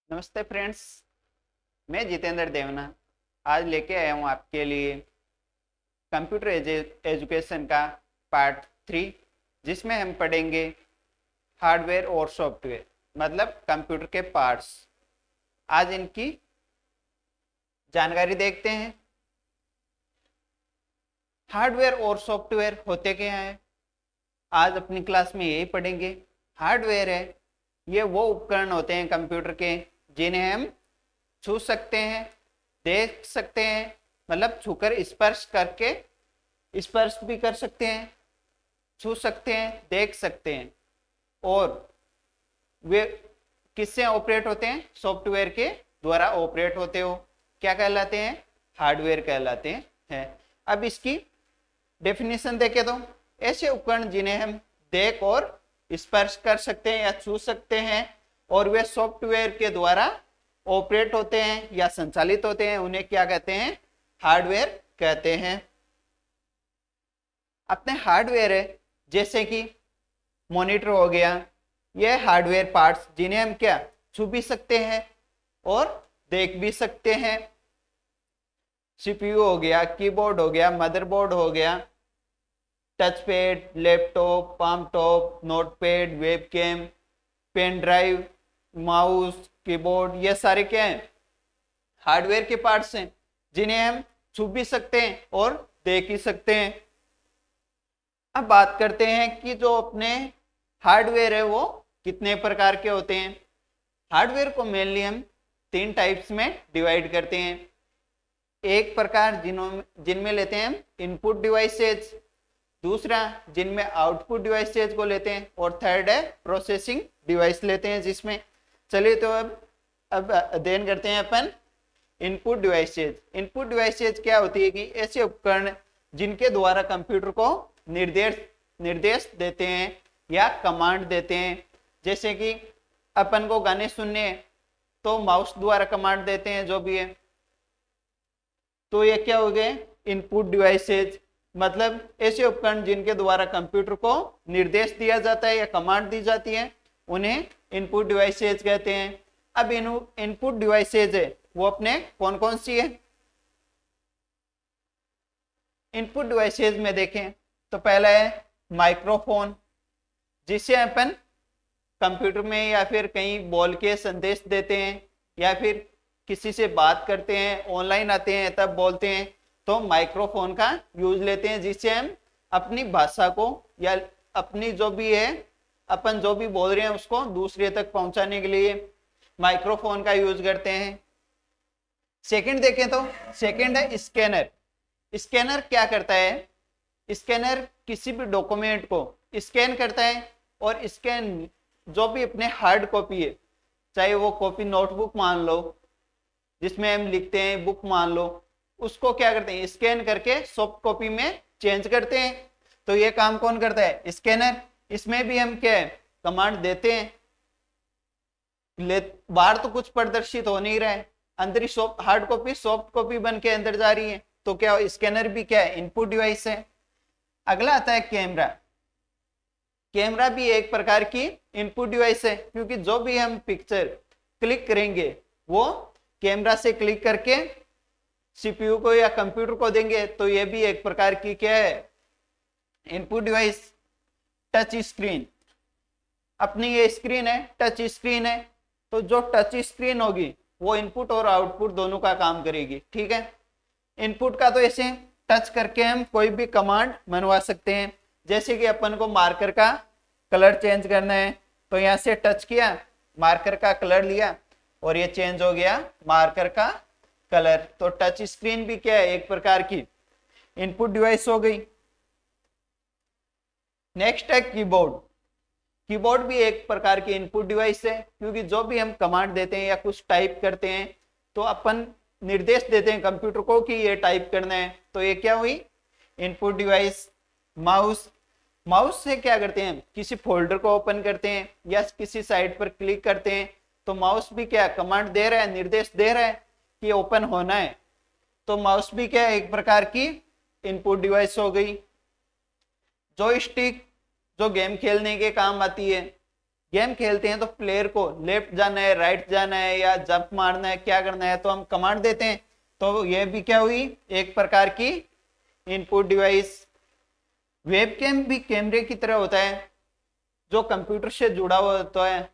नमस्ते फ्रेंड्स। मैं जितेंद्र देवना आज लेके आया हूँ आपके लिए कंप्यूटर एजुकेशन का पार्ट 3, जिसमें हम पढ़ेंगे हार्डवेयर और सॉफ्टवेयर, मतलब कंप्यूटर के पार्ट्स। आज इनकी जानकारी देखते हैं। हार्डवेयर और सॉफ्टवेयर होते क्या हैं, आज अपनी क्लास में यही पढ़ेंगे। हार्डवेयर है, ये वो उपकरण होते हैं कंप्यूटर के जिन्हें हम छू सकते हैं, देख सकते हैं, मतलब छूकर स्पर्श करके स्पर्श भी कर सकते हैं, छू सकते हैं, देख सकते हैं। और वे किससे ऑपरेट होते हैं? सॉफ्टवेयर के द्वारा ऑपरेट होते हो। क्या कहलाते हैं? हार्डवेयर कहलाते हैं। अब इसकी डेफिनेशन देखें तो ऐसे उपकरण जिन्हें हम देख और स्पर्श कर सकते हैं या छू सकते हैं और वे सॉफ्टवेयर के द्वारा ऑपरेट होते हैं या संचालित होते हैं, उन्हें क्या कहते हैं? हार्डवेयर कहते हैं। अपने हार्डवेयर है, जैसे कि मॉनिटर हो गया, यह हार्डवेयर पार्ट्स जिन्हें हम क्या छू भी सकते हैं और देख भी सकते हैं। सीपीयू हो गया, कीबोर्ड हो गया, मदरबोर्ड हो गया, touch pad, laptop, palm top, notepad, webcam, pen drive, mouse, keyboard, ये सारे क्या हैं? हार्डवेयर के पार्ट्स हैं जिन्हें हम छू भी सकते हैं और देख ही सकते हैं। अब बात करते हैं कि जो अपने हार्डवेयर है वो कितने प्रकार के होते हैं। हार्डवेयर को मेनली हम 3 टाइप्स में डिवाइड करते हैं। एक प्रकार जिनमें लेते हैं हम इनपुट डिवाइसेज, दूसरा जिनमें आउटपुट डिवाइसेज को लेते हैं, और थर्ड है प्रोसेसिंग डिवाइस लेते हैं जिसमें। चलिए तो अब अध्ययन करते हैं अपन इनपुट डिवाइसेज। इनपुट डिवाइसेज क्या होती है कि ऐसे उपकरण जिनके द्वारा कंप्यूटर को निर्देश देते हैं या कमांड देते हैं। जैसे कि अपन को गाने सुनने हैं तो माउस द्वारा कमांड देते हैं, जो भी है, तो ये क्या हो गए? Input devices. मतलब ऐसे उपकरण जिनके द्वारा कंप्यूटर को निर्देश दिया जाता है या कमांड दी जाती है, उन्हें इनपुट डिवाइसेज कहते हैं। अब इनपुट डिवाइसेज है वो अपने कौन कौन सी है? इनपुट डिवाइसेज में देखें तो पहला है माइक्रोफोन, जिसे अपन कंप्यूटर में या फिर कहीं बोल के संदेश देते हैं या फिर किसी से बात करते हैं, ऑनलाइन आते हैं तब बोलते हैं, तो माइक्रोफोन का यूज लेते हैं, जिससे हम अपनी भाषा को या अपनी जो भी है, अपन जो भी बोल रहे हैं उसको दूसरे तक पहुंचाने के लिए माइक्रोफोन का यूज करते हैं। सेकंड देखें तो सेकंड है स्कैनर। स्कैनर क्या करता है? स्कैनर किसी भी डॉक्यूमेंट को स्कैन करता है और स्कैन जो भी अपने हार्ड कॉपी है, चाहे वो कॉपी नोटबुक मान लो जिसमें हम लिखते हैं, बुक मान लो, उसको क्या करते हैं? स्कैन करके सॉफ्ट कॉपी में चेंज करते हैं। तो ये काम कौन करता है? स्कैनर। इसमें भी हम क्या है? कमांड देते हैं। बाहर तो कुछ प्रदर्शित हो नहीं रहा है, अंदर ही हार्ड कॉपी सॉफ्ट कॉपी बन के अंदर जा रही है, तो क्या स्कैनर भी क्या है? इनपुट डिवाइस है। अगला आता है कैमरा। कैमरा भी एक प्रकार की इनपुट डिवाइस है, क्योंकि जो भी हम पिक्चर क्लिक करेंगे वो कैमरा से क्लिक करके सीपीयू को या कंप्यूटर को देंगे, तो ये भी एक प्रकार की क्या है? Input device. टच स्क्रीन, अपनी ये स्क्रीन है, टच स्क्रीन है, तो जो टच स्क्रीन होगी वो इनपुट और आउटपुट दोनों का काम करेगी। ठीक है। इनपुट का तो ऐसे टच करके हम कोई भी कमांड मनवा सकते हैं। जैसे कि अपन को मार्कर का कलर चेंज करना है, तो यहाँ से टच किया, मार्कर का कलर लिया और ये चेंज हो गया मार्कर का कलर। तो टच स्क्रीन भी क्या है? एक प्रकार की इनपुट डिवाइस हो गई। नेक्स्ट है कीबोर्ड। कीबोर्ड भी एक प्रकार की इनपुट डिवाइस है, क्योंकि जो भी हम कमांड देते हैं या कुछ टाइप करते हैं तो अपन निर्देश देते हैं कंप्यूटर को कि ये टाइप करना है, तो ये क्या हुई? Input device. माउस, माउस से क्या करते हैं? किसी फोल्डर को ओपन करते हैं या किसी साइट पर क्लिक करते हैं, तो माउस भी क्या कमांड दे रहा है, निर्देश दे रहा है कि ओपन होना है, तो माउस भी क्या एक प्रकार की इनपुट डिवाइस हो गई। जॉयस्टिक, जो गेम खेलने के काम आती है, गेम खेलते हैं तो प्लेयर को लेफ्ट जाना है, राइट जाना है, या जंप मारना है, क्या करना है, तो हम कमांड देते हैं। तो ये भी क्या हुई, एक प्रकार की इनपुट डिवाइस। वेबकैम भी कैमरे की तरह होता है जो कंप्यूटर से जुड़ा हुआ होता है।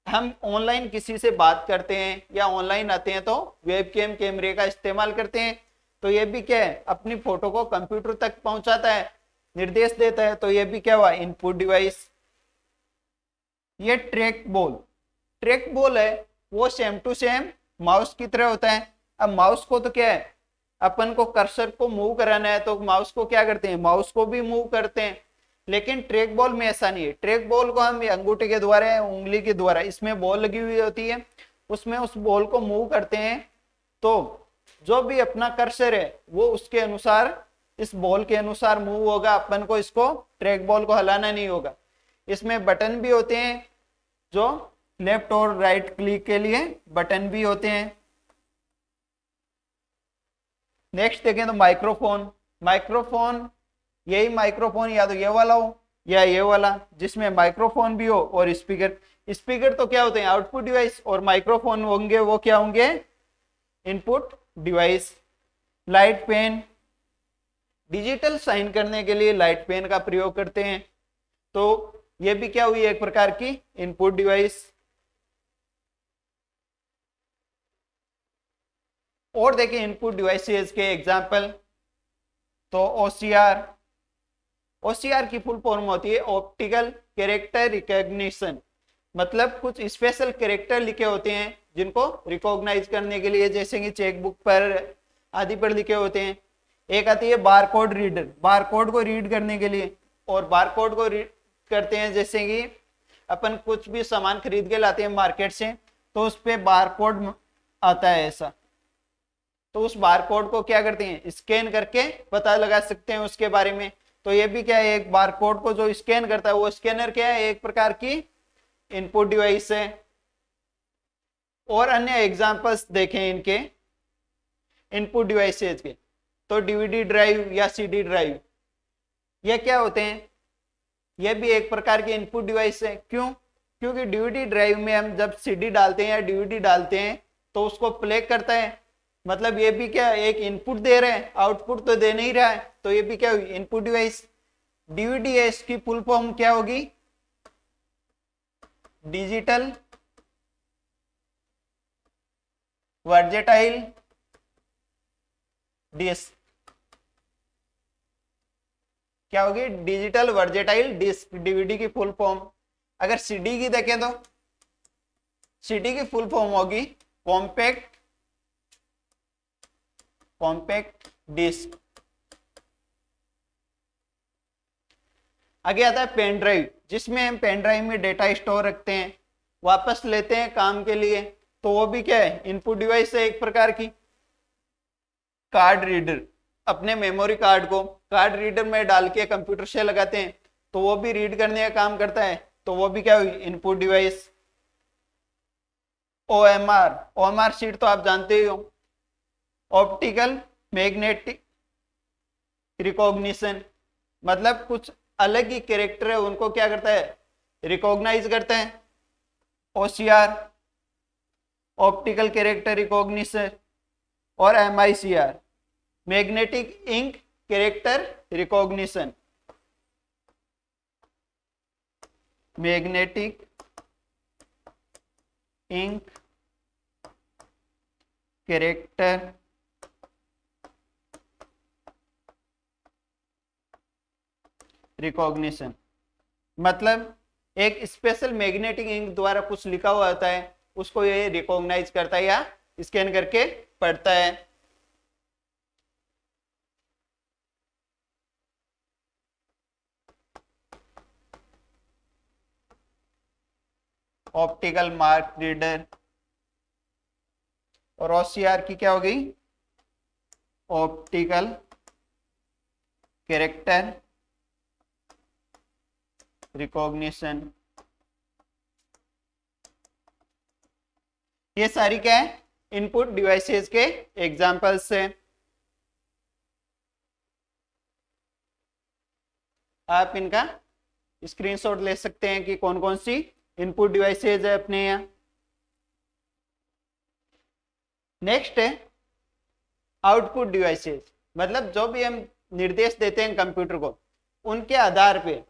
हम ऑनलाइन किसी से बात करते हैं या ऑनलाइन आते हैं तो वेबकैम कैमरे का इस्तेमाल करते हैं। तो ये भी क्या है, अपनी फोटो को कंप्यूटर तक पहुंचाता है, निर्देश देता है। तो ये भी क्या हुआ, इनपुट डिवाइस। ये ट्रैक बॉल है, वो सेम टू सेम माउस की तरह होता है। अब माउस को तो क्या है, अपन को कर्सर को मूव कराना है तो माउस को क्या करते हैं, माउस को भी मूव करते हैं। लेकिन ट्रैक बॉल में ऐसा नहीं है। ट्रैक बॉल को हम अंगूठे के द्वारा, उंगली के द्वारा, इसमें बॉल लगी हुई होती है, उसमें उस बॉल को मूव करते हैं। तो जो भी अपना कर्सर है वो उसके अनुसार, इस बॉल के अनुसार मूव होगा। अपन को इसको ट्रैक बॉल को हिलाना नहीं होगा। इसमें बटन भी होते हैं, जो लेफ्ट और राइट क्लिक के लिए बटन भी होते हैं। नेक्स्ट देखें तो माइक्रोफोन, यही माइक्रोफोन या तो ये वाला हो या ये वाला, जिसमें माइक्रोफोन भी हो और स्पीकर तो क्या होते हैं, आउटपुट डिवाइस, और माइक्रोफोन होंगे वो क्या होंगे, input device. Light pen, digital sign करने के लिए लाइट पेन का प्रयोग करते हैं। तो ये भी क्या हुई, एक प्रकार की इनपुट डिवाइस। और देखिए इनपुट डिवाइसेस के एग्जांपल, तो ओसीआर की फुल फॉर्म होती है ऑप्टिकल कैरेक्टर रिकॉग्निशन। मतलब कुछ स्पेशल कैरेक्टर लिखे होते हैं जिनको रिकॉग्नाइज करने के लिए, जैसे कि चेकबुक पर आदि पर लिखे होते हैं। एक आती है बारकोड रीडर, बारकोड को रीड करने के लिए। और बारकोड को रीड करते हैं, जैसे कि अपन कुछ भी सामान खरीद के लाते हैं मार्केट से, तो उस पे बारकोड आता है ऐसा। तो उस बारकोड को क्या करते हैं, स्कैन करके पता लगा सकते हैं उसके बारे में। तो ये भी क्या है, एक बारकोड को जो स्कैन करता है वो स्कैनर क्या है, एक प्रकार की इनपुट डिवाइस है। और अन्य एग्जांपल्स देखें इनके इनपुट डिवाइसेज के, तो डीवीडी ड्राइव या सीडी ड्राइव, ये क्या होते हैं, ये भी एक प्रकार की इनपुट डिवाइस है। क्यों, क्योंकि डीवीडी ड्राइव में हम जब सीडी डालते हैं या डीवीडी डालते हैं तो उसको प्ले करता है। मतलब ये भी क्या, एक इनपुट दे रहे हैं, आउटपुट तो दे नहीं रहा है। तो ये भी क्या हुई, इनपुट डिवाइस। डीवीडी है, इसकी फुल फॉर्म क्या होगी, डिजिटल वर्जेटाइल डिस्क। क्या होगी, डिजिटल वर्जेटाइल डिस्क, डीवीडी की फुल फॉर्म। अगर सीडी की देखें तो सीडी की फुल फॉर्म होगी कॉम्पैक्ट डिस्क। आगे आता है पेन ड्राइव, जिसमें हम पेन ड्राइव में डेटा स्टोर रखते हैं, वापस लेते हैं काम के लिए। तो वो भी क्या है, इनपुट डिवाइस है एक प्रकार की। कार्ड रीडर, अपने मेमोरी कार्ड को कार्ड रीडर में डाल के कंप्यूटर से लगाते हैं तो वो भी रीड करने का काम करता है। तो वो भी क्या हुई, इनपुट डिवाइस। ओएमआर शीट तो आप जानते ही हो, ऑप्टिकल मैग्नेटिक रिकॉग्निशन। मतलब कुछ अलग ही कैरेक्टर है, उनको क्या करता है, रिकॉग्नाइज करता है। OCR, optical character recognition. और MICR, magnetic ink character recognition. Magnetic ink character recognition, मतलब एक स्पेशल मैग्नेटिक इंक द्वारा कुछ लिखा हुआ होता है, उसको ये रिकॉग्नाइज करता है या स्कैन करके पढ़ता है। Optical mark reader. और ओसीआर की क्या हो गई, ऑप्टिकल कैरेक्टर रिकॉग्निशन। ये सारी क्या है, इनपुट डिवाइसेस के एग्जांपल्स हैं। आप इनका स्क्रीनशॉट ले सकते हैं कि कौन कौन सी इनपुट डिवाइसेज है अपने यहाँ। नेक्स्ट है आउटपुट डिवाइसेज, मतलब जो भी हम निर्देश देते हैं कंप्यूटर को, उनके आधार पे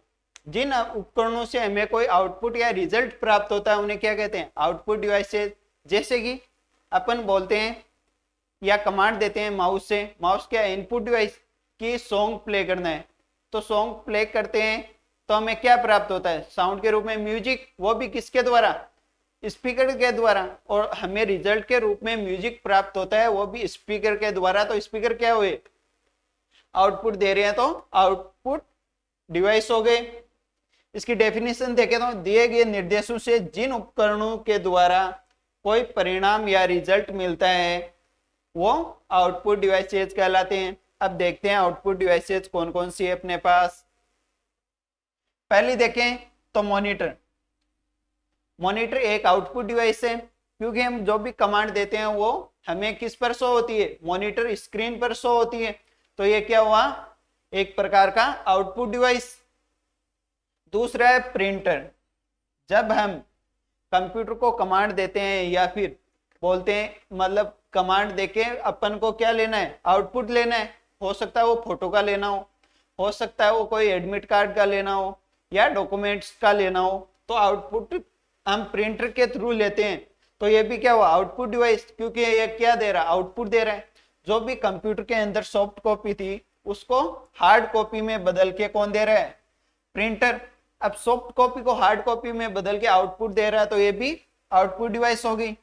जिन उपकरणों से हमें कोई आउटपुट या रिजल्ट प्राप्त होता है उन्हें क्या कहते हैं, आउटपुट डिवाइसेज। जैसे कि अपन बोलते हैं या कमांड देते हैं माउस से, माउस क्या इनपुट डिवाइस की सॉन्ग प्ले करना है, तो सॉन्ग प्ले करते हैं तो हमें क्या प्राप्त होता है, साउंड के रूप में म्यूजिक, वो भी किसके द्वारा, स्पीकर के द्वारा। और हमें रिजल्ट के रूप में म्यूजिक प्राप्त होता है वो भी स्पीकर के द्वारा। तो स्पीकर क्या हुए, आउटपुट दे रहे हैं, तो आउटपुट डिवाइस हो गए। इसकी डेफिनेशन देखें तो दिए गए निर्देशों से जिन उपकरणों के द्वारा कोई परिणाम या रिजल्ट मिलता है वो आउटपुट डिवाइसेज कहलाते हैं। अब देखते हैं आउटपुट डिवाइसेज कौन कौन सी है अपने पास। पहली देखें तो मॉनिटर। मॉनिटर एक आउटपुट डिवाइस है, क्योंकि हम जो भी कमांड देते हैं वो हमें किस पर शो होती है, मॉनिटर स्क्रीन पर शो होती है। तो ये क्या हुआ, एक प्रकार का आउटपुट डिवाइस। दूसरा है प्रिंटर। जब हम कंप्यूटर को कमांड देते हैं या फिर बोलते हैं, मतलब कमांड देके अपन को क्या लेना है, आउटपुट लेना है, हो सकता है वो फोटो का लेना हो सकता है वो कोई एडमिट कार्ड का लेना हो या डॉक्यूमेंट्स का लेना हो, तो आउटपुट हम प्रिंटर के थ्रू लेते हैं। तो ये भी क्या हुआ, आउटपुट डिवाइस, क्योंकि ये क्या दे रहा है, आउटपुट दे रहा है। जो भी कंप्यूटर के अंदर सॉफ्ट कॉपी थी उसको हार्ड कॉपी में बदल के कौन दे रहा है, प्रिंटर। अब सॉफ्ट कॉपी को हार्ड कॉपी में बदल के आउटपुट दे रहा है, तो ये भी आउटपुट डिवाइस हो गई।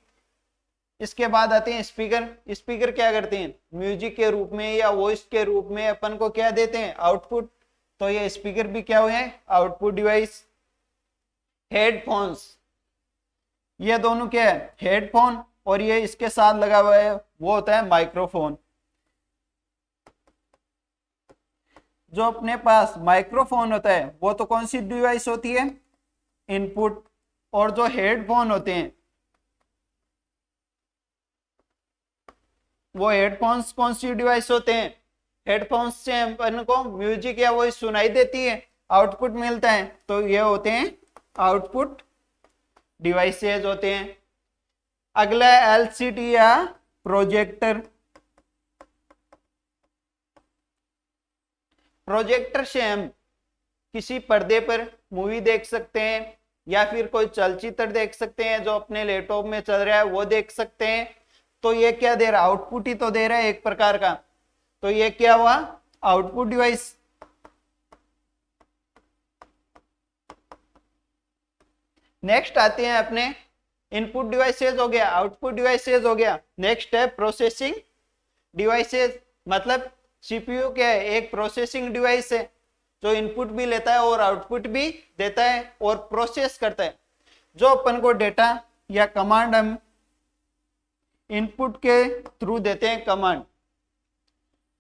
इसके बाद आते हैं स्पीकर। स्पीकर क्या करते हैं, म्यूजिक के रूप में या वॉइस के रूप में अपन को क्या देते हैं, आउटपुट। तो ये स्पीकर भी क्या हुए हैं, आउटपुट डिवाइस। हेडफोन्स, ये दोनों क्या है, हेडफोन, और ये इसके साथ लगा हुआ है वो होता है माइक्रोफोन। जो अपने पास माइक्रोफोन होता है वो तो कौन सी डिवाइस होती है, इनपुट। और जो हेडफोन होते हैं वो हेडफोन्स कौन सी डिवाइस होते हैं, हेडफोन्स से अपन को म्यूजिक या वॉइस सुनाई देती है, आउटपुट मिलता है, तो ये होते हैं आउटपुट डिवाइसेज होते हैं। अगला एलसीडी या प्रोजेक्टर। प्रोजेक्टर से हम किसी पर्दे पर मूवी देख सकते हैं या फिर कोई चलचित्र देख सकते हैं, जो अपने लैपटॉप में चल रहा है वो देख सकते हैं। तो ये क्या दे रहा है, आउटपुट ही तो दे रहा है एक प्रकार का। तो ये क्या हुआ, आउटपुट डिवाइस। नेक्स्ट आते हैं अपने इनपुट डिवाइसेज हो गया, आउटपुट डिवाइसेज हो गया। नेक्स्ट है प्रोसेसिंग डिवाइसेज। मतलब सीपीयू क्या है, एक प्रोसेसिंग डिवाइस है जो इनपुट भी लेता है और आउटपुट भी देता है और प्रोसेस करता है। जो अपन को डेटा या कमांड हम इनपुट के थ्रू देते हैं, कमांड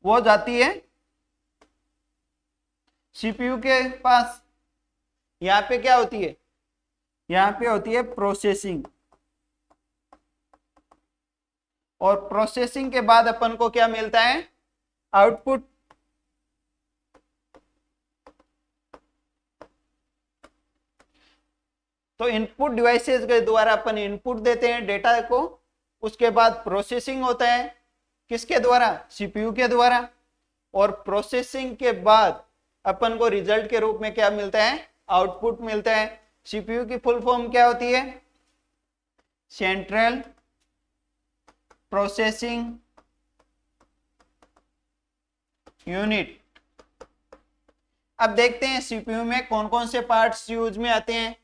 वो जाती है सीपीयू के पास। यहाँ पे क्या होती है, यहाँ पे होती है प्रोसेसिंग। और प्रोसेसिंग के बाद अपन को क्या मिलता है, आउटपुट। तो इनपुट डिवाइसेस के द्वारा अपन इनपुट देते हैं डेटा को, उसके बाद प्रोसेसिंग होता है किसके द्वारा, सीपीयू के द्वारा। और प्रोसेसिंग के बाद अपन को रिजल्ट के रूप में क्या मिलता है, आउटपुट मिलता है। सीपीयू की फुल फॉर्म क्या होती है, सेंट्रल प्रोसेसिंग यूनिट। अब देखते हैं सीपीयू में कौन कौन से पार्ट्स यूज में आते हैं।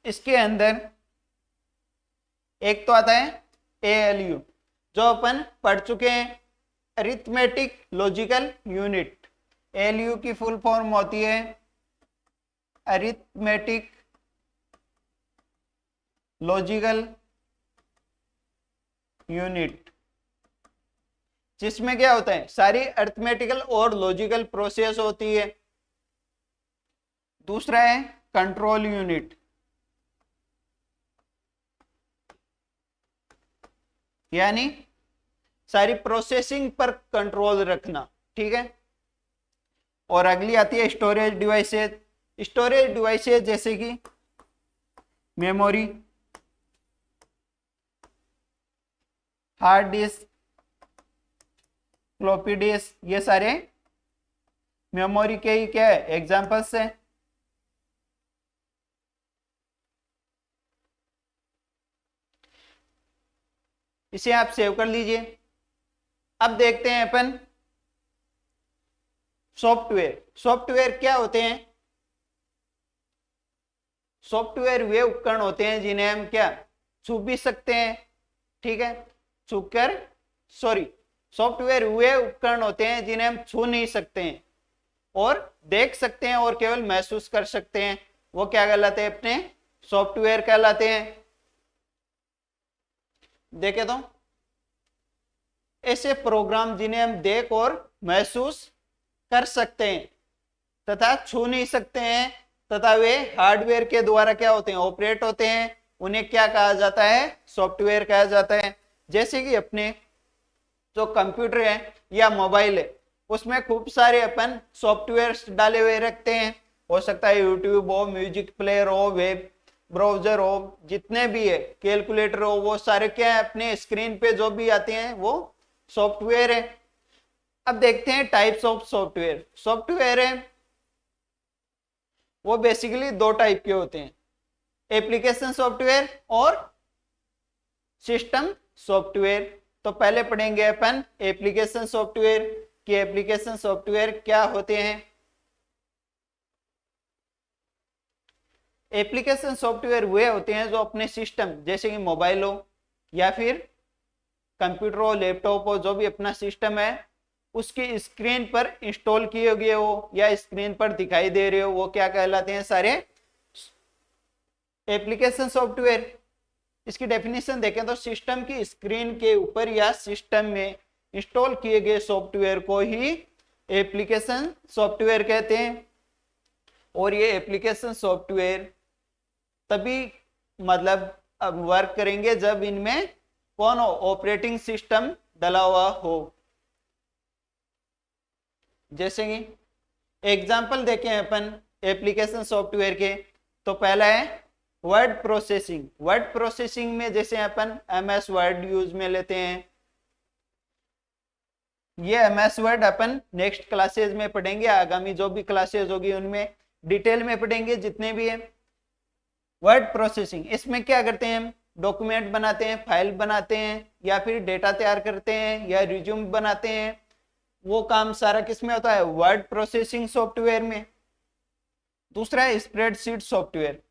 इसके अंदर एक तो आता है एएलयू, जो अपन पढ़ चुके हैं, अरिथमेटिक लॉजिकल यूनिट। एएलयू की फुल फॉर्म होती है अरिथमेटिक लॉजिकल यूनिट, जिसमें क्या होता है, सारी अरिथमेटिकल और लॉजिकल प्रोसेस होती है। दूसरा है कंट्रोल यूनिट, यानी सारी प्रोसेसिंग पर कंट्रोल रखना, ठीक है। और अगली आती है स्टोरेज डिवाइसेज। स्टोरेज डिवाइसेज जैसे कि memory, hard disk, floppy disk, ये सारे मेमोरी के ही क्या है एग्जांपल्स है। इसे आप सेव कर लीजिए। अब देखते हैं अपन सॉफ्टवेयर। सॉफ्टवेयर क्या होते हैं? सॉफ्टवेयर वे उपकरण होते हैं जिन्हें हम क्या छू भी सकते हैं, ठीक है, छूकर, सॉरी, सॉफ्टवेयर वे उपकरण होते हैं जिन्हें हम छू नहीं सकते हैं और देख सकते हैं और केवल महसूस कर सकते हैं, वो क्या कहलाते हैं? अपने सॉफ्टवेयर कहलाते हैं। देखे तो ऐसे प्रोग्राम जिन्हें हम देख और महसूस कर सकते हैं तथा छू नहीं सकते हैं तथा वे हार्डवेयर के द्वारा क्या होते हैं? ऑपरेट होते हैं, उन्हें क्या कहा जाता है? सॉफ्टवेयर कहा जाता है। जैसे कि अपने जो कंप्यूटर है या मोबाइल है उसमें खूब सारे अपन सॉफ्टवेयर डाले हुए रखते हैं, हो सकता है यूट्यूब हो, म्यूजिक प्लेयर हो, वेब ब्राउजर हो, जितने भी है, कैलकुलेटर हो, वो सारे क्या है अपने स्क्रीन पे जो भी आते हैं वो सॉफ्टवेयर है। अब देखते हैं टाइप्स ऑफ सॉफ्टवेयर। सॉफ्टवेयर है वो बेसिकली दो टाइप के होते हैं, एप्लीकेशन सॉफ्टवेयर और सिस्टम सॉफ्टवेयर। तो पहले पढ़ेंगे अपन एप्लीकेशन सॉफ्टवेयर कि एप्लीकेशन सॉफ्टवेयर क्या होते हैं। एप्लीकेशन सॉफ्टवेयर वे होते हैं जो अपने सिस्टम जैसे कि मोबाइल हो या फिर कंप्यूटर हो, लैपटॉप हो, जो भी अपना सिस्टम है उसकी स्क्रीन पर इंस्टॉल किए गए हो या स्क्रीन पर दिखाई दे रहे हो, वो क्या कहलाते हैं? सारे एप्लीकेशन सॉफ्टवेयर। इसकी डेफिनेशन देखें तो सिस्टम की स्क्रीन के ऊपर या सिस्टम में इंस्टॉल किए गए सॉफ्टवेयर को ही एप्लीकेशन सॉफ्टवेयर कहते हैं। और ये एप्लीकेशन सॉफ्टवेयर तभी मतलब अब वर्क करेंगे जब इनमें कौन हो? ऑपरेटिंग सिस्टम डला हुआ हो। जैसे कि एग्जाम्पल देखें अपन एप्लीकेशन सॉफ्टवेयर के, तो पहला है वर्ड प्रोसेसिंग। वर्ड प्रोसेसिंग में जैसे अपन MS वर्ड यूज में लेते हैं, ये MS वर्ड अपन नेक्स्ट क्लासेस में पढ़ेंगे, आगामी जो भी क्लासेस होगी उनमें डिटेल में पढ़ेंगे जितने भी है। वर्ड प्रोसेसिंग, इसमें क्या करते हैं हम? डॉक्यूमेंट बनाते हैं, फाइल बनाते हैं या फिर डेटा तैयार करते हैं या रिज्यूम बनाते हैं, वो काम सारा किस में होता है? वर्ड प्रोसेसिंग सॉफ्टवेयर में। दूसरा है स्प्रेडशीट सॉफ्टवेयर,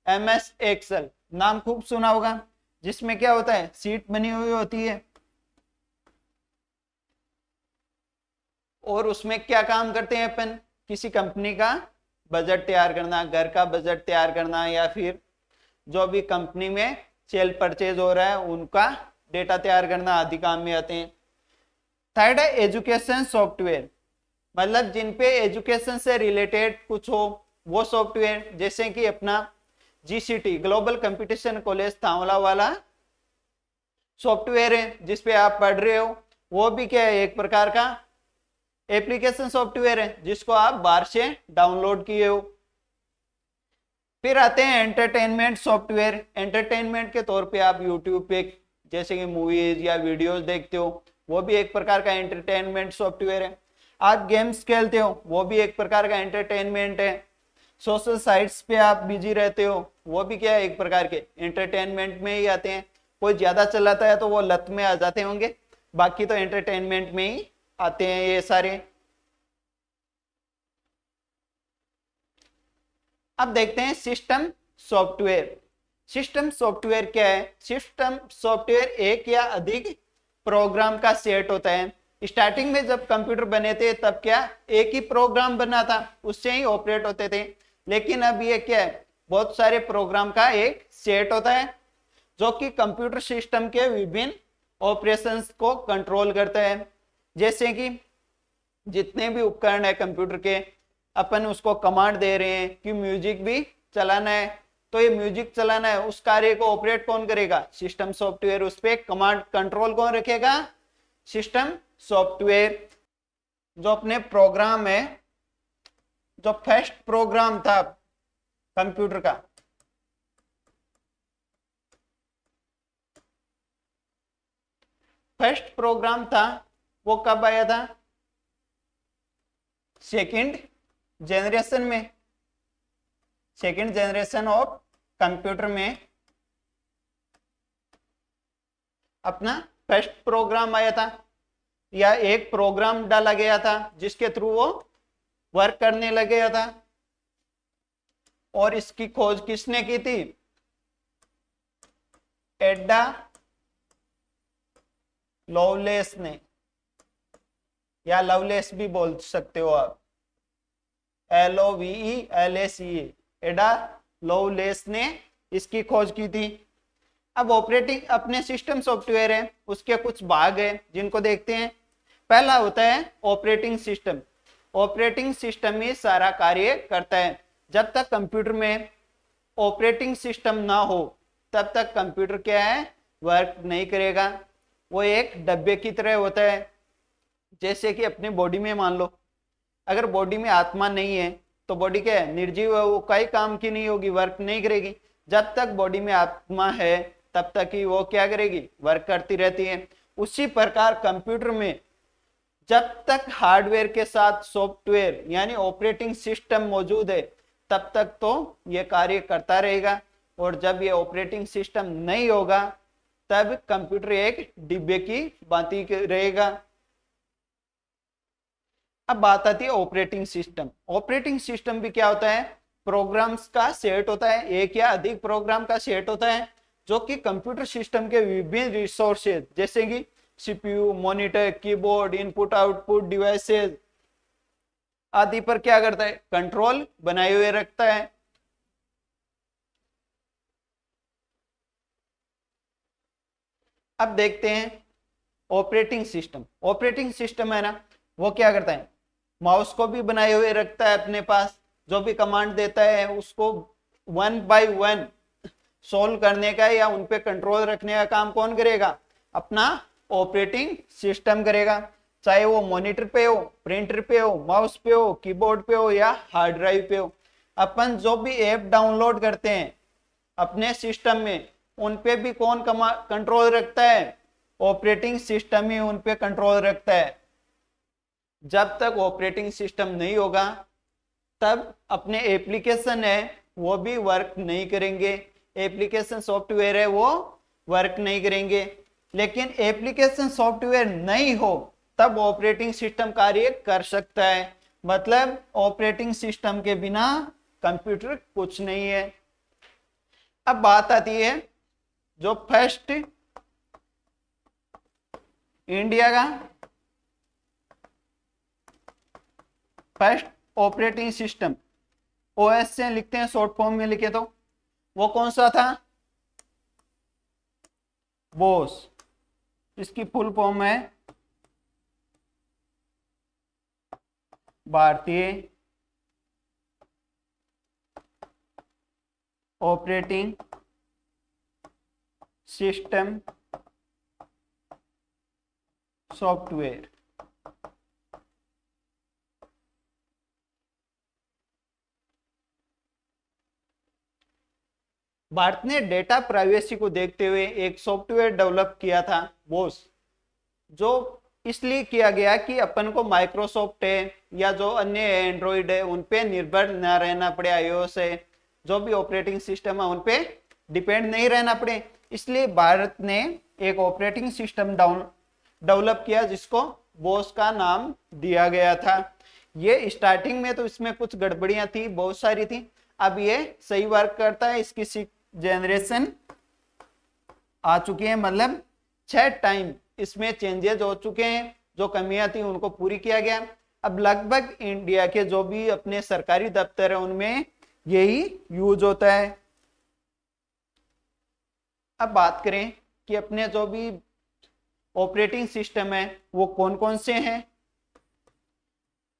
MS एक्सेल, नाम खूब सुना होगा, जिसमें क्या होता है? सीट बनी हुई होती है और उसमें क्या काम करते हैं अपन? किसी कंपनी का बजट तैयार करना, घर का बजट तैयार करना या फिर जो भी कंपनी में सेल परचेज हो रहा है उनका डेटा तैयार करना आदि काम में आते हैं। थर्ड है एजुकेशन सॉफ्टवेयर, मतलब जिन पे एजुकेशन से रिलेटेड कुछ हो वो सॉफ्टवेयर, जैसे कि अपना GCT ग्लोबल कंपटीशन कॉलेज थावला वाला सॉफ्टवेयर है जिसपे आप पढ़ रहे हो, वो भी क्या है? एक प्रकार का एप्लीकेशन सॉफ्टवेयर है जिसको आप बाहर से डाउनलोड किए हो। फिर आते हैं एंटरटेनमेंट सॉफ्टवेयर। एंटरटेनमेंट के तौर पे आप यूट्यूब पे जैसे कि मूवीज या वीडियोस देखते हो, वो भी एक प्रकार का एंटरटेनमेंट सॉफ्टवेयर है। आप गेम्स खेलते हो, वो भी एक प्रकार का एंटरटेनमेंट है। सोशल साइट्स पे आप बिजी रहते हो, वो भी क्या है? एक प्रकार के एंटरटेनमेंट में ही आते हैं। कोई ज्यादा चलाता है तो वो लत में आ जाते होंगे, बाकी तो एंटरटेनमेंट में ही आते हैं ये सारे। अब देखते हैं सिस्टम सॉफ्टवेयर। सिस्टम सॉफ्टवेयर क्या है? सिस्टम सॉफ्टवेयर एक या अधिक प्रोग्राम का सेट होता है। स्टार्टिंग में जब कंप्यूटर बने थे तब क्या एक ही प्रोग्राम बना था, उससे ही ऑपरेट होते थे, लेकिन अब ये क्या है? बहुत सारे प्रोग्राम का एक सेट होता है जो कि कंप्यूटर सिस्टम के विभिन्न ऑपरेशंस को कंट्रोल करता है। जैसे कि जितने भी उपकरण है कंप्यूटर के, अपन उसको कमांड दे रहे हैं कि म्यूजिक भी चलाना है, तो ये म्यूजिक चलाना है, उस कार्य को ऑपरेट कौन करेगा? System software. उस पर कमांड कंट्रोल कौन रखेगा? System software. जो अपने प्रोग्राम है, जो फर्स्ट प्रोग्राम था कंप्यूटर का, फर्स्ट प्रोग्राम था वो कब आया था? सेकंड जनरेशन में, सेकंड जनरेशन ऑफ कंप्यूटर में अपना फर्स्ट प्रोग्राम आया था, या एक प्रोग्राम डाला गया था जिसके थ्रू वो वर्क करने लग गया था। और इसकी खोज किसने की थी? एडा लवलेस ने, या लवलेस भी बोल सकते हो आप, LOVELACE, एडा लवलेस ने इसकी खोज की थी। अब ऑपरेटिंग अपने सिस्टम सॉफ्टवेयर है, उसके कुछ भाग है जिनको देखते हैं। पहला होता है ऑपरेटिंग सिस्टम। ऑपरेटिंग सिस्टम ही सारा कार्य करता है। जब तक कंप्यूटर में ऑपरेटिंग सिस्टम ना हो तब तक कंप्यूटर क्या है, वर्क नहीं करेगा। वो एक डब्बे की तरह होता है। जैसे कि अपने बॉडी में मान लो, अगर बॉडी में आत्मा नहीं है तो बॉडी क्या है, निर्जीव है, वो कई काम की नहीं होगी, वर्क नहीं करेगी। जब तक बॉडी में आत्मा है तब तक ही वो क्या करेगी, वर्क करती रहती है। उसी प्रकार कंप्यूटर में जब तक हार्डवेयर के साथ सॉफ्टवेयर यानी ऑपरेटिंग सिस्टम मौजूद है तब तक तो ये कार्य करता रहेगा, और जब ये ऑपरेटिंग सिस्टम नहीं होगा तब कंप्यूटर एक डिब्बे की भांति रहेगा। अब बात आती है ऑपरेटिंग सिस्टम। ऑपरेटिंग सिस्टम भी क्या होता है, प्रोग्राम्स का सेट होता है, एक या अधिक प्रोग्राम का सेट होता है जो कि कंप्यूटर सिस्टम के विभिन्न रिसोर्सेज जैसे कि CPU, monitor, keyboard, input output devices आदि पर क्या करता है, कंट्रोल बनाए हुए रखता है। अब देखते हैं ऑपरेटिंग सिस्टम। ऑपरेटिंग सिस्टम है ना, वो क्या करता है, माउस को भी बनाए हुए रखता है अपने पास। जो भी कमांड देता है उसको वन बाय वन सोल्व करने का या उन पे कंट्रोल रखने का काम कौन करेगा, अपना ऑपरेटिंग सिस्टम करेगा। चाहे वो मॉनिटर पे हो, प्रिंटर पे हो, माउस पे हो, कीबोर्ड पे हो या हार्ड ड्राइव पे हो। अपन जो भी ऐप डाउनलोड करते हैं अपने सिस्टम में, उन पे भी कौन कंट्रोल रखता है, ऑपरेटिंग सिस्टम ही उन पे कंट्रोल रखता है। जब तक ऑपरेटिंग सिस्टम नहीं होगा तब अपने एप्लीकेशन है वो भी वर्क नहीं करेंगे, एप्लीकेशन सॉफ्टवेयर है वो वर्क नहीं करेंगे। लेकिन एप्लीकेशन सॉफ्टवेयर नहीं हो तब ऑपरेटिंग सिस्टम कार्य कर सकता है। मतलब ऑपरेटिंग सिस्टम के बिना कंप्यूटर कुछ नहीं है। अब बात आती है जो फर्स्ट इंडिया का फर्स्ट ऑपरेटिंग सिस्टम, OS से लिखते हैं शॉर्ट फॉर्म में लिखे तो, वो कौन सा था, बोस। इसकी फुल फॉर्म है भारतीय ऑपरेटिंग सिस्टम सॉफ्टवेयर। भारत ने डेटा प्राइवेसी को देखते हुए एक सॉफ्टवेयर डेवलप किया था बोस, जो इसलिए किया गया कि अपन को माइक्रोसॉफ्ट है या जो अन्य एंड्रॉइड है उन पे निर्भर ना रहना पड़े, iOS है जो भी ऑपरेटिंग सिस्टम है उन पे डिपेंड नहीं रहना पड़े। इसलिए भारत ने एक ऑपरेटिंग सिस्टम डेवलप किया जिसको बोस का नाम दिया गया था। ये स्टार्टिंग में तो इसमें कुछ गड़बड़ियां थी, बहुत सारी थी। अब ये सही वर्क करता है। इसकी जनरेशन आ चुकी है, मतलब 6 टाइम इसमें चेंजेस हो चुके हैं। जो कमियां थी उनको पूरी किया गया। अब लगभग इंडिया के जो भी अपने सरकारी दफ्तर है उनमें यही यूज होता है। अब बात करें कि अपने जो भी ऑपरेटिंग सिस्टम है वो कौन कौन से हैं,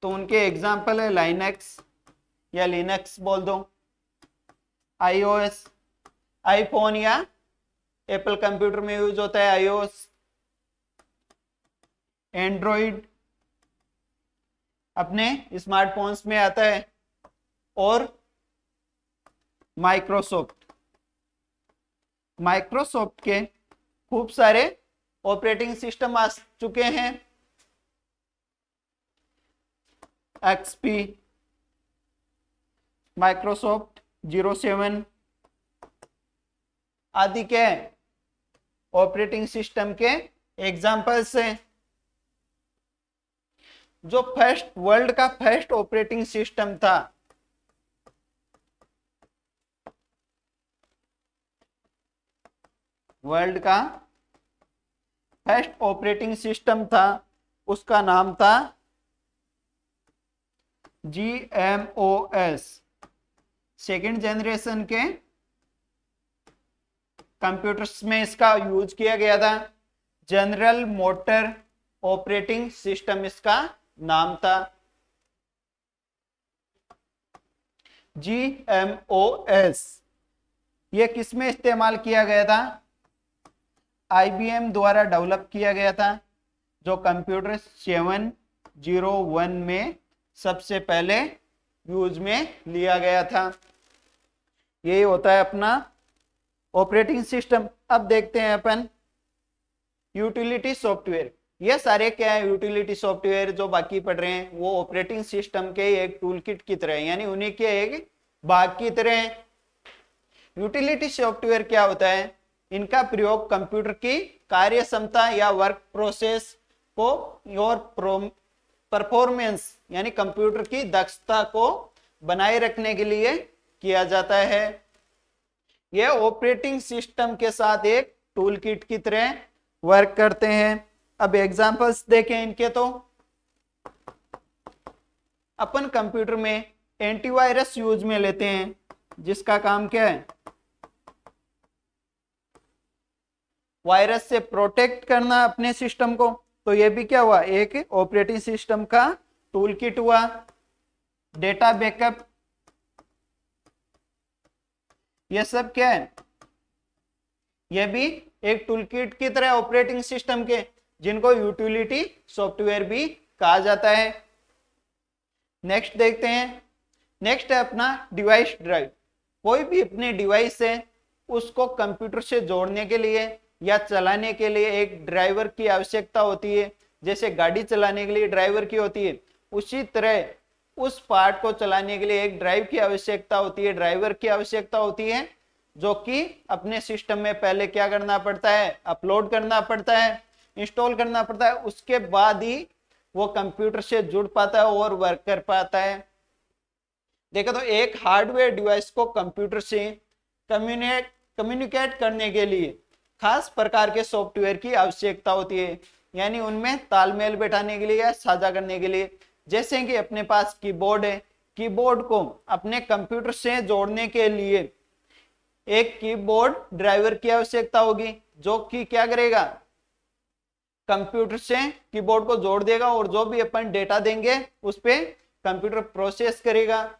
तो उनके एग्जाम्पल है लाइनक्स या लिनक्स बोल दो, iOS आईफोन या एप्पल कंप्यूटर में यूज होता है iOS, एंड्रॉइड अपने स्मार्टफोन्स में आता है, और माइक्रोसॉफ्ट के खूब सारे ऑपरेटिंग सिस्टम आ चुके हैं, एक्सपी, माइक्रोसॉफ्ट 07 आदि के ऑपरेटिंग सिस्टम के एग्जाम्पल्स हैं। जो वर्ल्ड का फर्स्ट ऑपरेटिंग सिस्टम था, वर्ल्ड का फर्स्ट ऑपरेटिंग सिस्टम था, उसका नाम था GMOS। सेकेंड जनरेशन के कंप्यूटर्स में इसका यूज किया गया था। जनरल मोटर ऑपरेटिंग सिस्टम इसका नाम था। GMOS ये किस में इस्तेमाल किया गया था? IBM द्वारा डेवलप किया गया था, जो कंप्यूटर 701 में सबसे पहले यूज में लिया गया था। यही होता है अपना ऑपरेटिंग सिस्टम। अब देखते हैं अपन यूटिलिटी सॉफ्टवेयर। ये सारे क्या है? यूटिलिटी सॉफ्टवेयर जो बाकी पढ़ रहे हैं वो ऑपरेटिंग सिस्टम के एक टूल किट की तरह है, यानी उन्हीं के एक भाग की तरह है। यूटिलिटी सॉफ्टवेयर क्या होता है? इनका प्रयोग कंप्यूटर की कार्य क्षमता या वर्क प्रोसेस को और परफॉर्मेंस यानी कंप्यूटर की दक्षता को बनाए रखने के लिए किया जाता है। यह ऑपरेटिंग सिस्टम के साथ एक टूल किट की तरह वर्क करते हैं। अब एग्जांपल्स देखें इनके, तो अपन कंप्यूटर में एंटीवायरस यूज में लेते हैं, जिसका काम क्या है? वायरस से प्रोटेक्ट करना अपने सिस्टम को। तो ये भी क्या हुआ? एक ऑपरेटिंग सिस्टम का टूल किट हुआ। डेटा बैकअप, ये सब क्या है? ये भी एक टूल किट की तरह ऑपरेटिंग सिस्टम के, जिनको यूटिलिटी सॉफ्टवेयर भी कहा जाता है। नेक्स्ट देखते हैं। नेक्स्ट है अपना डिवाइस ड्राइव। कोई भी अपने डिवाइस है उसको कंप्यूटर से जोड़ने के लिए या चलाने के लिए एक ड्राइवर की आवश्यकता होती है। जैसे गाड़ी चलाने के लिए ड्राइवर की होती है, उसी तरह उस पार्ट को चलाने के लिए एक ड्राइव की आवश्यकता होती है, ड्राइवर की आवश्यकता होती है, जो कि अपने सिस्टम में पहले क्या करना पड़ता है? अपलोड करना पड़ता है, इंस्टॉल करना पड़ता है। उसके बाद ही वो कंप्यूटर से जुड़ पाता है और वर्क कर पाता है। देखो तो एक हार्डवेयर डिवाइस को कंप्यूटर से कम्युनिकेट करने के लिए खास प्रकार के सॉफ्टवेयर की आवश्यकता होती है, यानी उनमें तालमेल बैठाने के लिए या साझा करने के लिए। जैसे कि अपने पास कीबोर्ड है, कीबोर्ड को अपने कंप्यूटर से जोड़ने के लिए एक कीबोर्ड ड्राइवर की आवश्यकता होगी, जो कि क्या करेगा? कंप्यूटर से कीबोर्ड को जोड़ देगा और जो भी अपन डेटा देंगे उस पे कंप्यूटर प्रोसेस करेगा,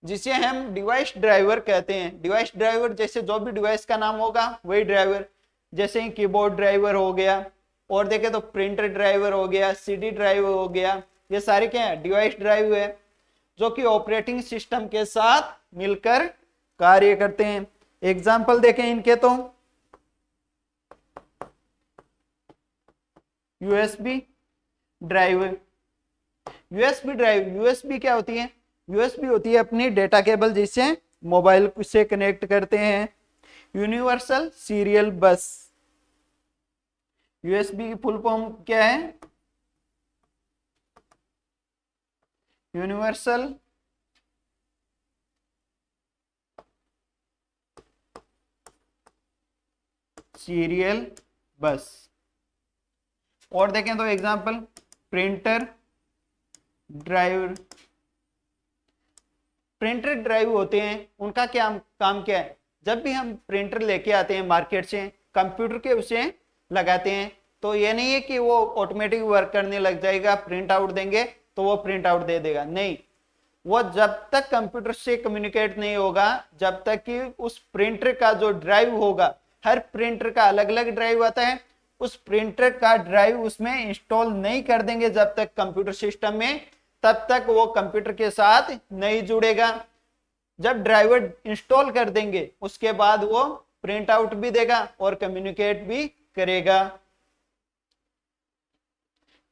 जिसे हम डिवाइस ड्राइवर कहते हैं। डिवाइस ड्राइवर जैसे जो भी डिवाइस का नाम होगा वही ड्राइवर। जैसे ही कीबोर्ड ड्राइवर हो गया, और देखे तो प्रिंटर ड्राइवर हो गया, CD ड्राइवर हो गया, ये सारे क्या है? डिवाइस ड्राइव है, जो कि ऑपरेटिंग सिस्टम के साथ मिलकर कार्य करते हैं। एग्जाम्पल देखें इनके, तो USB ड्राइव। यूएसबी क्या होती है? यूएसबी होती है अपनी डेटा केबल, जिससे मोबाइल से कनेक्ट करते हैं। यूनिवर्सल सीरियल बस। यूएसबी की फुल फॉर्म क्या है? यूनिवर्सल सीरियल बस। और देखें तो example printer drive. Printer drive होते हैं, उनका क्या काम क्या है? जब भी हम प्रिंटर लेके आते हैं मार्केट से, कंप्यूटर के उसे लगाते हैं, तो ये नहीं है कि वो ऑटोमेटिक वर्क करने लग जाएगा, प्रिंट आउट देंगे तो वो प्रिंट आउट दे देगा। नहीं, वो जब तक कंप्यूटर से कम्युनिकेट नहीं होगा, जब तक कि उस प्रिंटर का जो ड्राइव होगा, हर प्रिंटर का अलग अलग ड्राइव आता है, उस प्रिंटर का ड्राइव उसमें इंस्टॉल नहीं कर देंगे जब तक कंप्यूटर सिस्टम में, तब तक वो कंप्यूटर के साथ नहीं जुड़ेगा। जब ड्राइवर इंस्टॉल कर देंगे उसके बाद वो प्रिंट आउट भी देगा और कम्युनिकेट भी करेगा।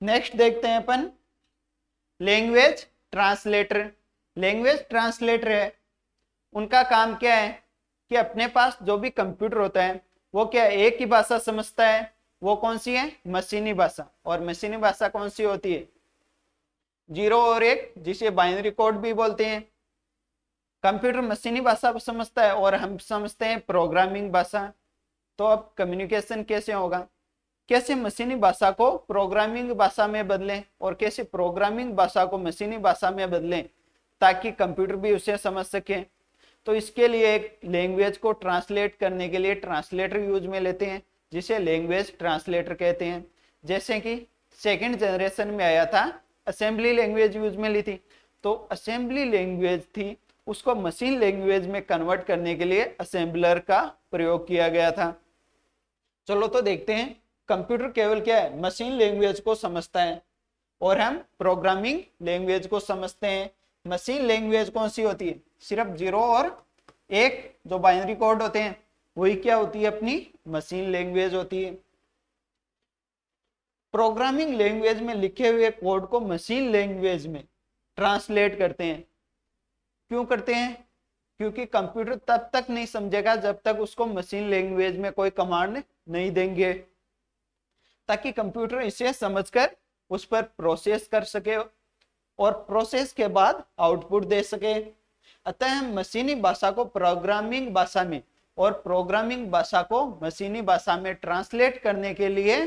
नेक्स्ट देखते हैं अपन लैंग्वेज ट्रांसलेटर। लैंग्वेज ट्रांसलेटर है, उनका काम क्या है कि अपने पास जो भी कंप्यूटर होता है वो क्या है, एक ही भाषा समझता है। वो कौन सी है, मशीनी भाषा। और मशीनी भाषा कौन सी होती है, 0 और 1, जिसे बाइनरी कोड भी बोलते हैं। कंप्यूटर मशीनी भाषा समझता है और हम समझते हैं प्रोग्रामिंग भाषा। तो अब कम्युनिकेशन कैसे होगा, कैसे मशीनी भाषा को प्रोग्रामिंग भाषा में बदलें और कैसे प्रोग्रामिंग भाषा को मशीनी भाषा में बदलें ताकि कंप्यूटर भी उसे समझ सके। तो इसके लिए एक लैंग्वेज को ट्रांसलेट करने के लिए ट्रांसलेटर यूज में लेते हैं, जिसे लैंग्वेज ट्रांसलेटर कहते हैं। जैसे कि सेकंड जनरेशन में आया था, असेंबली लैंग्वेज यूज में ली थी। तो असेंबली लैंग्वेज थी, उसको मशीन लैंग्वेज में कन्वर्ट करने के लिए असेंबलर का प्रयोग किया गया था। चलो तो देखते हैं, कंप्यूटर केवल क्या है, मशीन लैंग्वेज को समझता है और हम प्रोग्रामिंग लैंग्वेज को समझते हैं। मशीन लैंग्वेज कौन सी होती है, सिर्फ 0 और 1 जो बाइनरी कोड होते हैं वही क्या होती है, अपनी मशीन लैंग्वेज होती है। प्रोग्रामिंग लैंग्वेज में लिखे हुए कोड को मशीन लैंग्वेज में ट्रांसलेट करते हैं। क्यों करते हैं, क्योंकि कंप्यूटर तब तक नहीं समझेगा जब तक उसको मशीन लैंग्वेज में कोई कमांड नहीं देंगे, ताकि कंप्यूटर इसे समझकर उस पर प्रोसेस कर सके और प्रोसेस के बाद आउटपुट दे सके। अतः हम मशीनी भाषा को प्रोग्रामिंग भाषा में और प्रोग्रामिंग भाषा को मशीनी भाषा में ट्रांसलेट करने के लिए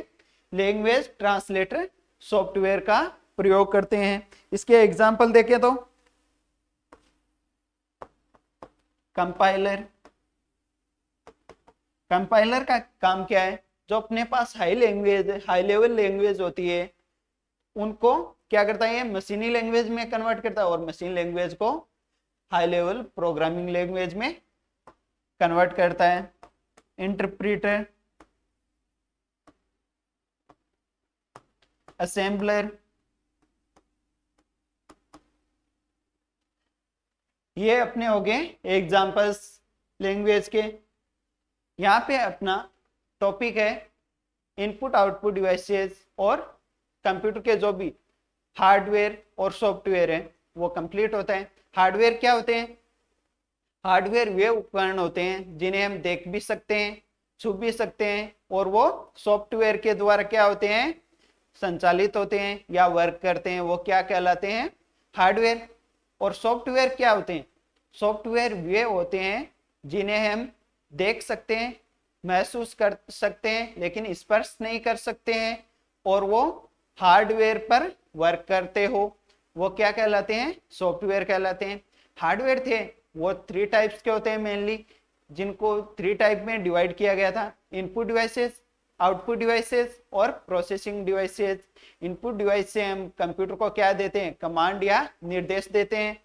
लैंग्वेज ट्रांसलेटर सॉफ्टवेयर का प्रयोग करते हैं। इसके एग्जांपल देखें तो कंपाइलर। कंपाइलर का काम क्या है, जो अपने पास हाई लेवल लैंग्वेज होती है उनको क्या करता है, मशीनी लैंग्वेज में कन्वर्ट करता है और मशीन लैंग्वेज को हाई लेवल प्रोग्रामिंग लैंग्वेज में कन्वर्ट करता है। इंटरप्रीटर, असेंबलर, ये अपने हो गए एग्जांपल्स लैंग्वेज के। यहाँ पे अपना टॉपिक है इनपुट आउटपुट डिवाइसेस और कंप्यूटर के जो भी हार्डवेयर और सॉफ्टवेयर है वो कंप्लीट होता है। हार्डवेयर क्या होते हैं, हार्डवेयर वे उपकरण होते हैं जिन्हें हम देख भी सकते हैं, छू भी सकते हैं और वो सॉफ्टवेयर के द्वारा क्या होते हैं, संचालित होते हैं या वर्क करते हैं। वो क्या कहलाते हैं, हार्डवेयर। और सॉफ्टवेयर क्या होते हैं, सॉफ्टवेयर वे होते हैं जिन्हें हम देख सकते हैं, महसूस कर सकते हैं लेकिन स्पर्श नहीं कर सकते हैं और वो हार्डवेयर पर वर्क करते हो, वो क्या कहलाते हैं, सॉफ्टवेयर कहलाते हैं। हार्डवेयर थे वो 3 टाइप्स के होते हैं मेनली, जिनको 3 टाइप में डिवाइड किया गया था, इनपुट डिवाइसेस, आउटपुट डिवाइसेस और प्रोसेसिंग डिवाइसेस। इनपुट डिवाइस से हम कंप्यूटर को क्या देते हैं, कमांड या निर्देश देते हैं।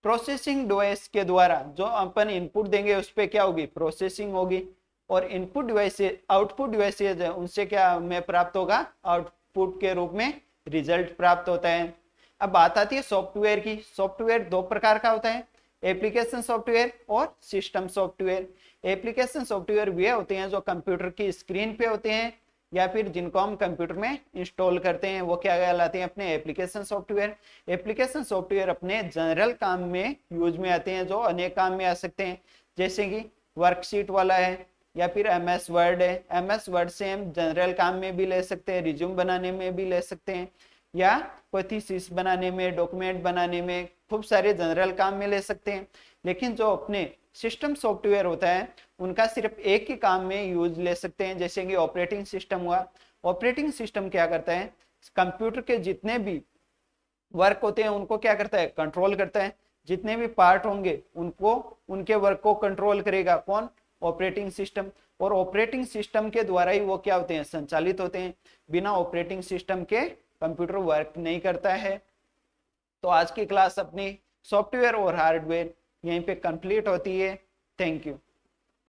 प्रोसेसिंग डिवाइस के द्वारा जो अपन इनपुट देंगे उस पर क्या होगी, प्रोसेसिंग होगी। और इनपुट डिवाइसेस, आउटपुट डिवाइसेस है उनसे क्या हमें प्राप्त होगा, आउटपुट के रूप में रिजल्ट प्राप्त होता है। अब बात आती है सॉफ्टवेयर की। सॉफ्टवेयर 2 प्रकार का होता है, एप्लीकेशन सॉफ्टवेयर और सिस्टम सॉफ्टवेयर। एप्लीकेशन सॉफ्टवेयर वे होते हैं जो कंप्यूटर की स्क्रीन पे होते हैं या फिर जिनको हम कंप्यूटर में इंस्टॉल करते हैं, वो क्या कहलाते हैं, अपने एप्लीकेशन सॉफ्टवेयर। एप्लीकेशन सॉफ्टवेयर अपने जनरल काम में यूज में आते हैं, जो अनेक काम में आ सकते हैं, जैसे कि वर्कशीट वाला है या फिर MS वर्ड है। MS वर्ड से हम जनरल काम में भी ले सकते हैं, रिज्यूम बनाने में भी ले सकते हैं या कोई थीसिस बनाने में, डॉक्यूमेंट बनाने में, खूब सारे जनरल काम में ले सकते हैं। लेकिन जो अपने सिस्टम सॉफ्टवेयर होता है उनका सिर्फ एक ही काम में यूज ले सकते हैं, जैसे कि ऑपरेटिंग सिस्टम हुआ। ऑपरेटिंग सिस्टम क्या करता है, कंप्यूटर के जितने भी वर्क होते हैं उनको क्या करता है, कंट्रोल करता है। जितने भी पार्ट होंगे उनको, उनके वर्क को कंट्रोल करेगा कौन, ऑपरेटिंग सिस्टम। और ऑपरेटिंग सिस्टम के द्वारा ही वो क्या होते हैं, संचालित होते हैं। बिना ऑपरेटिंग सिस्टम के कंप्यूटर वर्क नहीं करता है। तो आज की क्लास अपनी सॉफ्टवेयर और हार्डवेयर यहीं पे कंप्लीट होती है। Thank you.